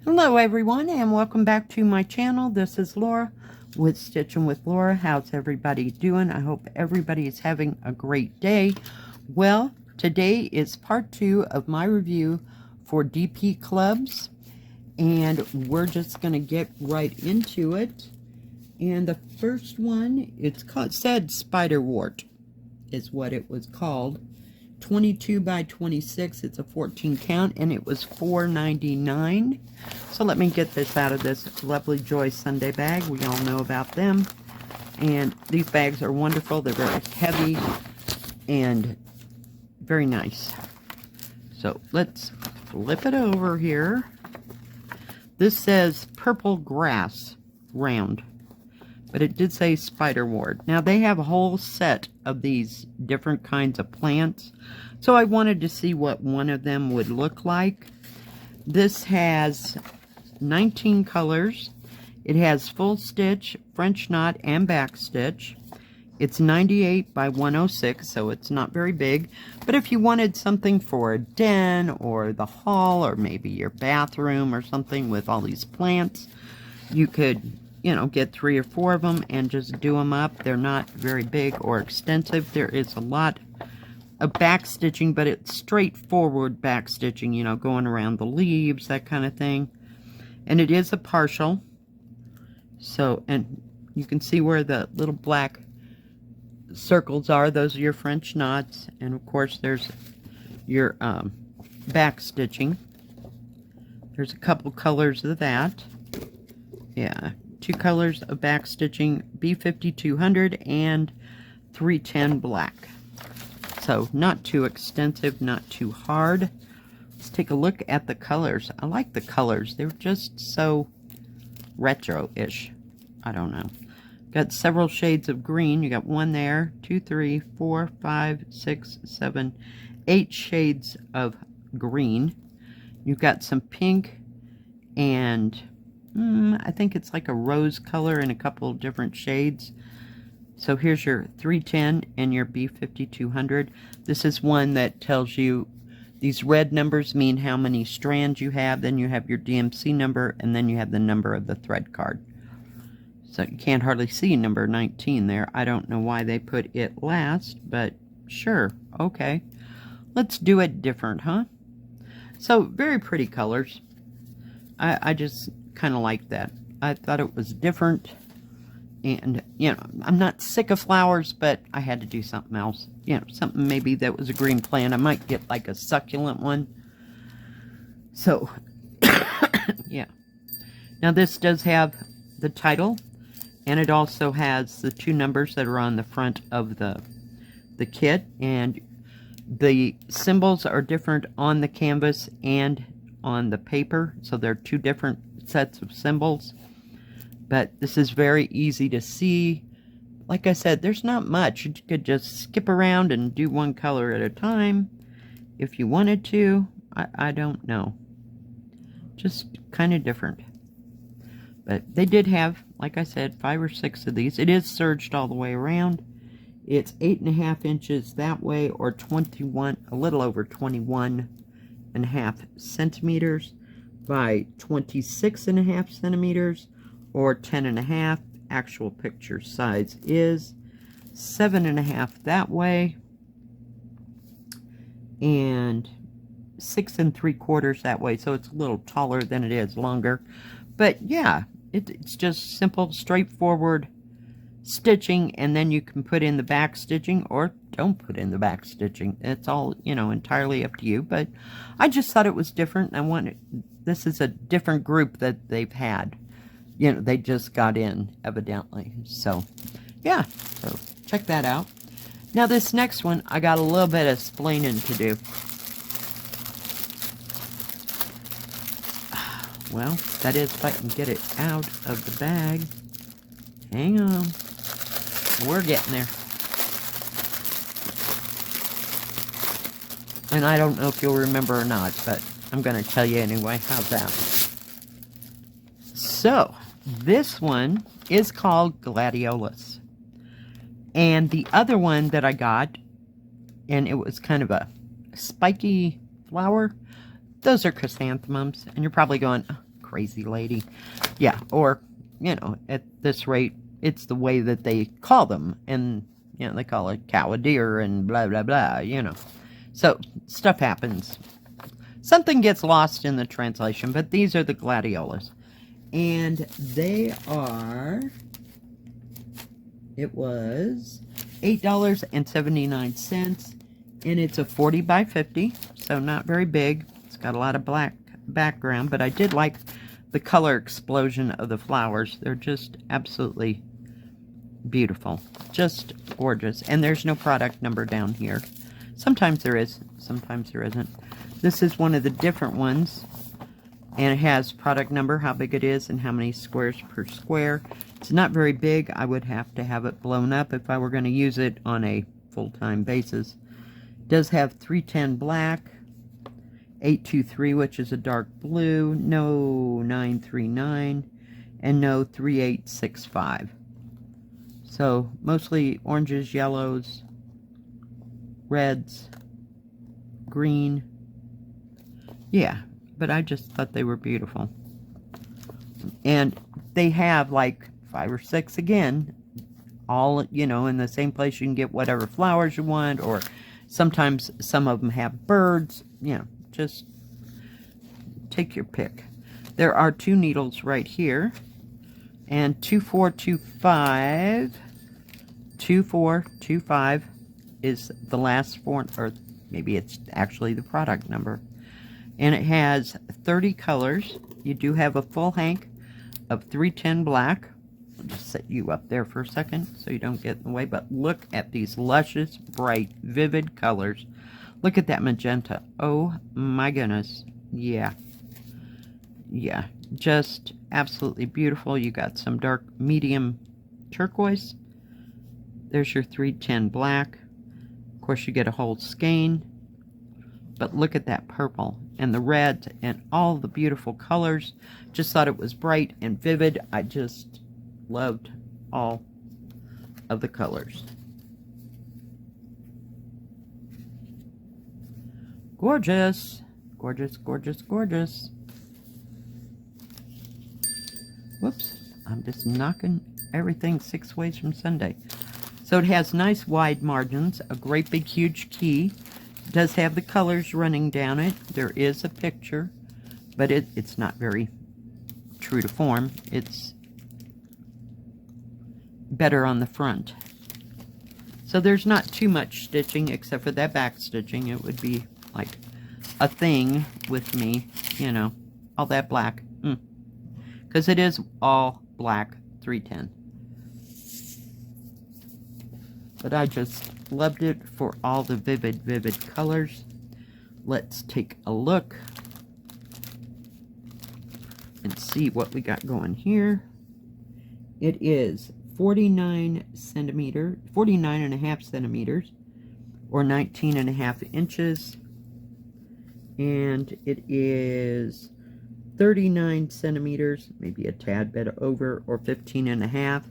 Hello everyone and welcome back to my channel. This is Laura with Stitching with Laura. How's everybody doing? I hope everybody is having a great day. Well, today is part 2 of my review for DPClubs, and we're just going to get right into it. And the first one, said Spider Wort is what it was called. 22 by 26, it's a 14 count, and it was $4.99. So let me get this out of this lovely Joy Sunday bag. We all know about them. And these bags are wonderful. They're very heavy and very nice. So let's flip it over here. This says Purple Grass Round, but it did say Spider Wort. Now they have a whole set of these different kinds of plants, so I wanted to see what one of them would look like. This has 19 colors. It has full stitch, French knot, and back stitch. It's 98 by 106, so it's not very big. But if you wanted something for a den or the hall or maybe your bathroom or something with all these plants, you could, you know, get 3 or 4 of them and just do them up. They're not very big or extensive. There is a lot of back stitching, but it's straightforward back stitching, you know, going around the leaves, that kind of thing. And it is a partial. So, and you can see where the little black circles are. Those are your French knots. And of course there's your back stitching. There's a couple colors of that. Yeah, 2 colors of back stitching, B5200 and 310 black. So not too extensive, not too hard. Let's take a look at the colors. I like the colors. They're just so retro-ish. I don't know. Got several shades of green. You got 1 there, 2, 3, 4, 5, 6, 7, 8 shades of green. You've got some pink and I think it's like a rose color in a couple of different shades. So here's your 310 and your B5200. This is one that tells you these red numbers mean how many strands you have. Then you have your DMC number, and then you have the number of the thread card. So you can't hardly see number 19 there. I don't know why they put it last, but sure, okay. Let's do it different, huh? So very pretty colors. I just kind of like that. I thought it was different, and you know, I'm not sick of flowers, but I had to do something else, you know, something maybe that was a green plant. I might get like a succulent one. So yeah. Now this does have the title, and it also has the 2 numbers that are on the front of the kit, and the symbols are different on the canvas and on the paper, so they're 2 different sets of symbols. But this is very easy to see. Like I said, there's not much. You could just skip around and do 1 color at a time if you wanted to. I don't know. Just kind of different. But they did have, like I said, 5 or 6 of these. It is serged all the way around. It's 8.5 inches that way, or 21, a little over 21.5 centimeters by 26.5 centimeters, or 10.5. Actual picture size is 7.5 that way, and 6 3/4 that way. So it's a little taller than it is longer. But yeah, it's just simple, straightforward stitching, and then you can put in the back stitching or don't put in the back stitching. It's all, you know, entirely up to you. But I just thought it was different. I wanted, this is a different group that they've had. You know, they just got in, evidently. So, yeah. So, check that out. Now, this next one, I got a little bit of explaining to do. Well, that is if I can get it out of the bag. Hang on. We're getting there. And I don't know if you'll remember or not, but I'm going to tell you anyway. How's that? So, this one is called Gladiolus. And the other one that I got, and it was kind of a spiky flower, those are chrysanthemums. And you're probably going, crazy lady. Yeah, or, you know, at this rate, it's the way that they call them. And, you know, they call it cow a deer and blah, blah, blah, you know. So, stuff happens. Something gets lost in the translation, but these are the Gladiolus. And they are, it was $8.79, and it's a 40 by 50, so not very big. It's got a lot of black background, but I did like the color explosion of the flowers. They're just absolutely beautiful, just gorgeous. And there's no product number down here. Sometimes there is, sometimes there isn't. This is one of the different ones, and it has product number, how big it is, and how many squares per square. It's not very big. I would have to have it blown up if I were going to use it on a full-time basis. It does have 310 black, 823, which is a dark blue, no 939, and no 3865. So mostly oranges, yellows, reds, green. Yeah, but I just thought they were beautiful. And they have like 5 or 6 again, all, you know, in the same place. You can get whatever flowers you want, or sometimes some of them have birds. You know, just take your pick. There are 2 needles right here, and 2425, 2425 is the last 4, or maybe it's actually the product number. And it has 30 colors. You do have a full hank of 310 black. I'll just set you up there for a second so you don't get in the way. But look at these luscious, bright, vivid colors. Look at that magenta. Oh my goodness. Yeah. Yeah. Just absolutely beautiful. You got some dark medium turquoise. There's your 310 black. Of course, you get a whole skein. But look at that purple and the red and all the beautiful colors. Just thought it was bright and vivid. I just loved all of the colors. Gorgeous. Gorgeous, gorgeous, gorgeous. Whoops. I'm just knocking everything 6 ways from Sunday. So it has nice wide margins, a great big huge key. Does have the colors running down it. There is a picture, but it's not very true to form. It's better on the front. So there's not too much stitching except for that back stitching. It would be like a thing with me, you know, all that black. Because it is all black 310. But I just loved it for all the vivid, vivid colors. Let's take a look and see what we got going here. It is 49 and a half centimeters, or 19 and a half inches. And it is 39 centimeters, maybe a tad bit over, or 15 and a half.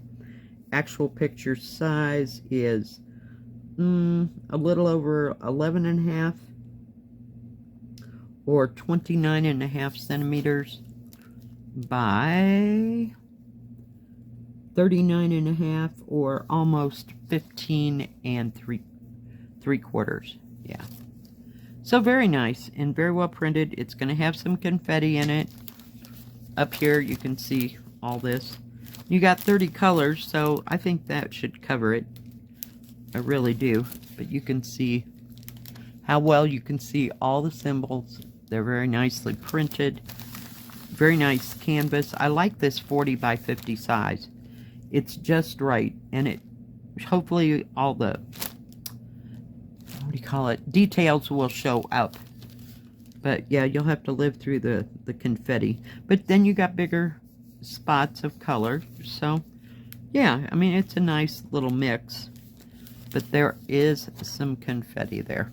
Actual picture size is a little over 11 and a half, or 29 and a half centimeters by 39 and a half, or almost 15 and 3/4. Yeah. So very nice and very well printed. It's going to have some confetti in it. Up here you can see all this. You got 30 colors, so I think that should cover it. I really do. But you can see how well you can see all the symbols. They're very nicely printed. Very nice canvas. I like this 40 by 50 size. It's just right. And it hopefully all the, what do you call it, details will show up. But yeah, you'll have to live through the confetti. But then you got bigger spots of color. So yeah, I mean, it's a nice little mix. But there is some confetti there.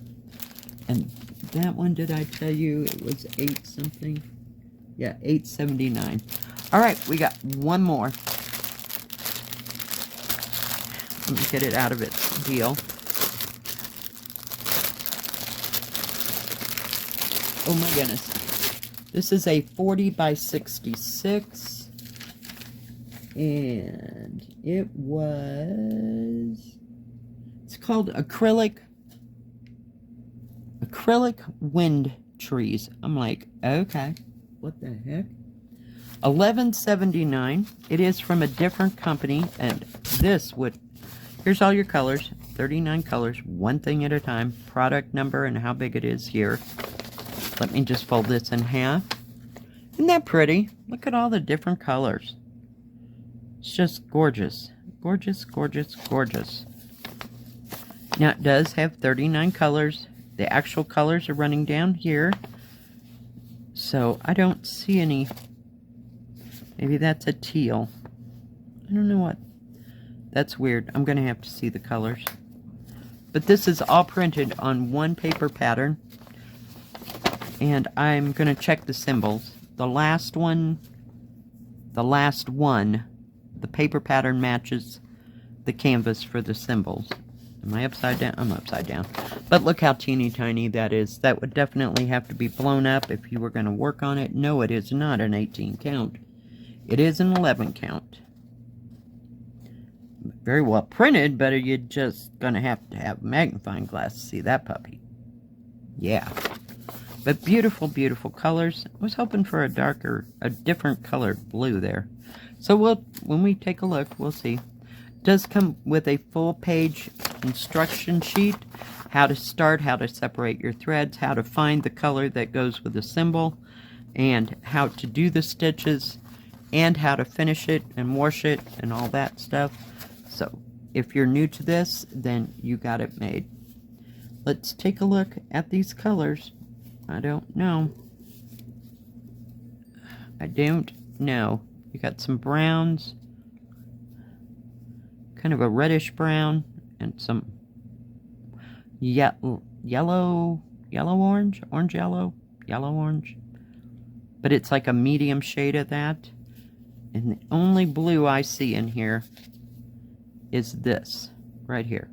And that one, did I tell you it was 8 something? Yeah, $8.79. All right, we got one more. Let me get it out of its deal. Oh my goodness. This is a 40 by 66. And it's called Acrylic Wind Trees. I'm like, okay, what the heck? $11.79. It is from a different company, and this would, here's all your colors, 39 colors, one thing at a time, product number and how big it is here. Let me just fold this in half. Isn't that pretty? Look at all the different colors. It's just gorgeous. Gorgeous, gorgeous, gorgeous. Now it does have 39 colors. The actual colors are running down here. So I don't see any. Maybe that's a teal. I don't know what. That's weird. I'm going to have to see the colors. But this is all printed on one paper pattern. And I'm going to check the symbols. The last one, the paper pattern matches the canvas for the symbols. Am I upside down? I'm upside down. But look how teeny tiny that is. That would definitely have to be blown up if you were going to work on it. No, it is not an 18 count. It is an 11 count. Very well printed, but you're just going to have a magnifying glass to see that puppy. Yeah. But beautiful, beautiful colors. I was hoping for a different colored blue there. So when we take a look, we'll see. It does come with a full page instruction sheet. How to start, how to separate your threads, how to find the color that goes with the symbol, and how to do the stitches, and how to finish it and wash it and all that stuff. So if you're new to this, then you got it made. Let's take a look at these colors. I don't know. I don't know. You got some browns, kind of a reddish brown, and some yellow orange, yellow orange. But it's like a medium shade of that. And the only blue I see in here is this right here.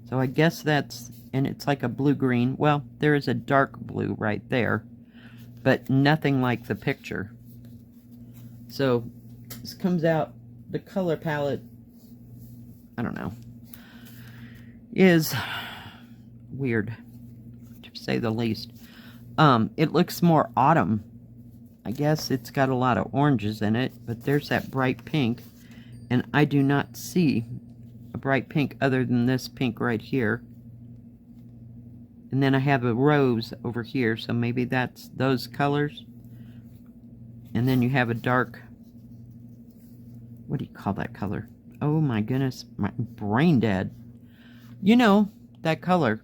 So I guess that's, and it's like a blue-green. Well, there is a dark blue right there, but nothing like the picture. So this comes out, the color palette, I don't know, is weird, to say the least. It looks more autumn. I guess it's got a lot of oranges in it, but there's that bright pink, and I do not see a bright pink other than this pink right here. And then I have a rose over here, so maybe that's those colors. And then you have a dark, what do you call that color? Oh my goodness, my brain dead. You know, that color.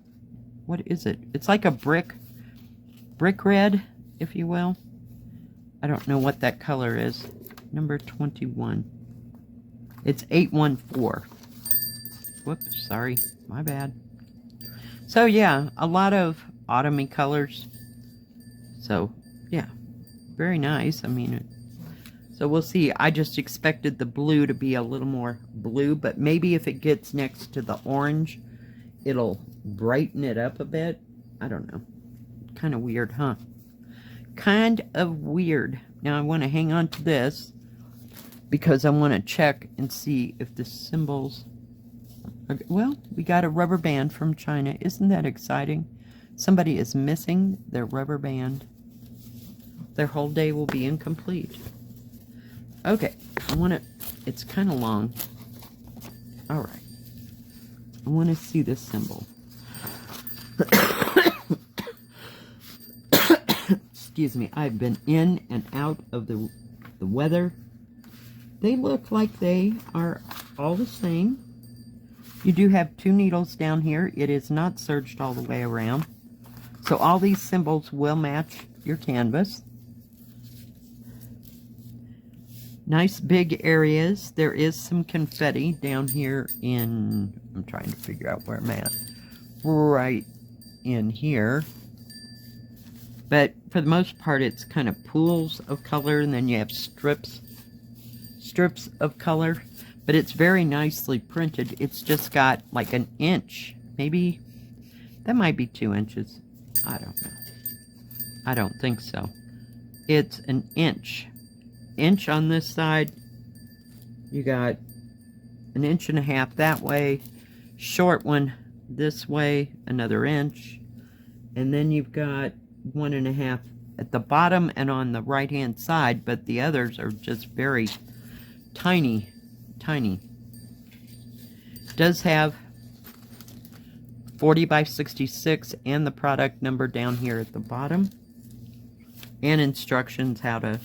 What is it? It's like a brick red, if you will. I don't know what that color is. Number 21. It's 814. Whoops, sorry, my bad. So yeah, a lot of autumny colors. So yeah, very nice. I mean, so we'll see. I just expected the blue to be a little more blue, but maybe if it gets next to the orange, it'll brighten it up a bit. I don't know. Kind of weird, huh? Kind of weird. Now I want to hang on to this because I want to check and see if the symbols... Okay, well, we got a rubber band from China. Isn't that exciting? Somebody is missing their rubber band. Their whole day will be incomplete. Okay, I want to... It's kind of long. All right. I want to see this symbol. Excuse me, I've been in and out of the weather. They look like they are all the same. You do have 2 needles down here. It is not serged all the way around. So all these symbols will match your canvas. Nice big areas. There is some confetti down here in... I'm trying to figure out where I'm at. Right in here. But for the most part, it's kind of pools of color, and then you have strips of color. But it's very nicely printed. It's just got like an inch. Maybe that might be 2 inches. I don't know. I don't think so. It's an inch. Inch on this side. You got an inch and a half that way. Short one this way, another inch. And then you've got 1.5 at the bottom and on the right hand side, but the others are just very tiny, tiny. It does have 40 by 66 and the product number down here at the bottom, and instructions how to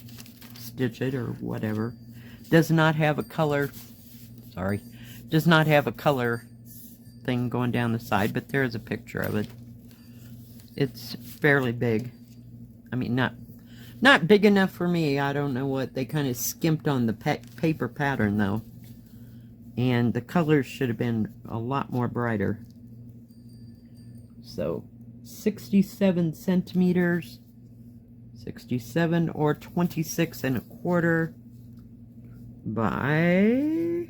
stitch it or whatever. Does not have a color, sorry, does not have a color thing going down the side, but there is a picture of it. It's fairly big. I mean, not big enough for me. I don't know what, they kind of skimped on the paper pattern though. And the colors should have been a lot more brighter. So 67 centimeters, 67 or 26.25 by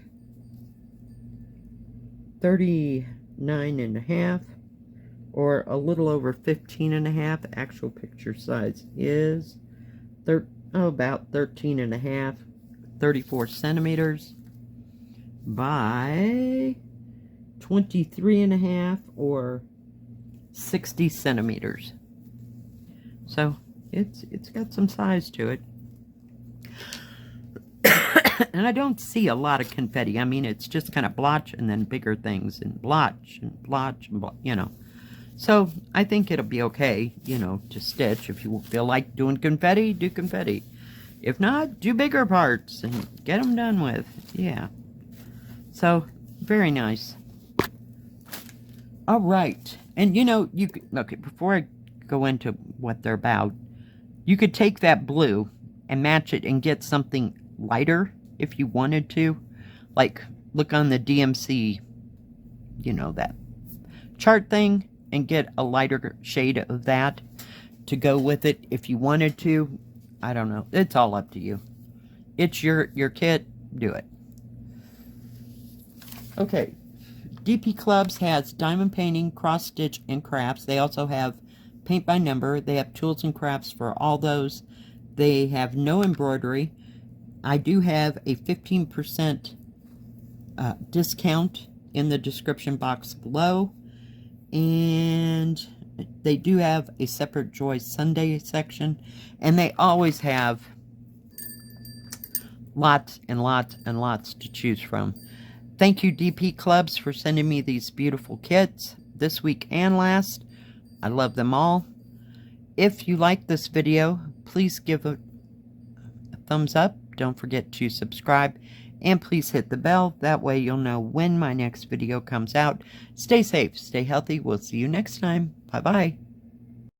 39.5, or a little over 15.5. Actual picture size is about 13.5, 34 centimeters by 23.5 or 60 centimeters. So it's got some size to it. And I don't see a lot of confetti. I mean, it's just kind of blotch and then bigger things and blotch and blotch and you know. So I think it'll be okay, you know, to stitch. If you feel like doing confetti, do confetti. If not, do bigger parts and get them done with. Yeah. So, very nice. All right. And you know, you could, okay, before I go into what they're about, you could take that blue and match it and get something lighter if you wanted to. Like, look on the DMC, you know, that chart thing, and get a lighter shade of that to go with it if you wanted to. I don't know. It's all up to you. It's your kit. Do it. Okay. DPClubs has diamond painting, cross stitch, and crafts. They also have paint by number. They have tools and crafts for all those. They have no embroidery. I do have a 15% discount in the description box below. And they do have a separate Joy Sunday section. And they always have lots and lots and lots to choose from. Thank you, DPClubs, for sending me these beautiful kits this week and last. I love them all. If you like this video, please give a thumbs up. Don't forget to subscribe. And please hit the bell. That way you'll know when my next video comes out. Stay safe. Stay healthy. We'll see you next time. Bye-bye.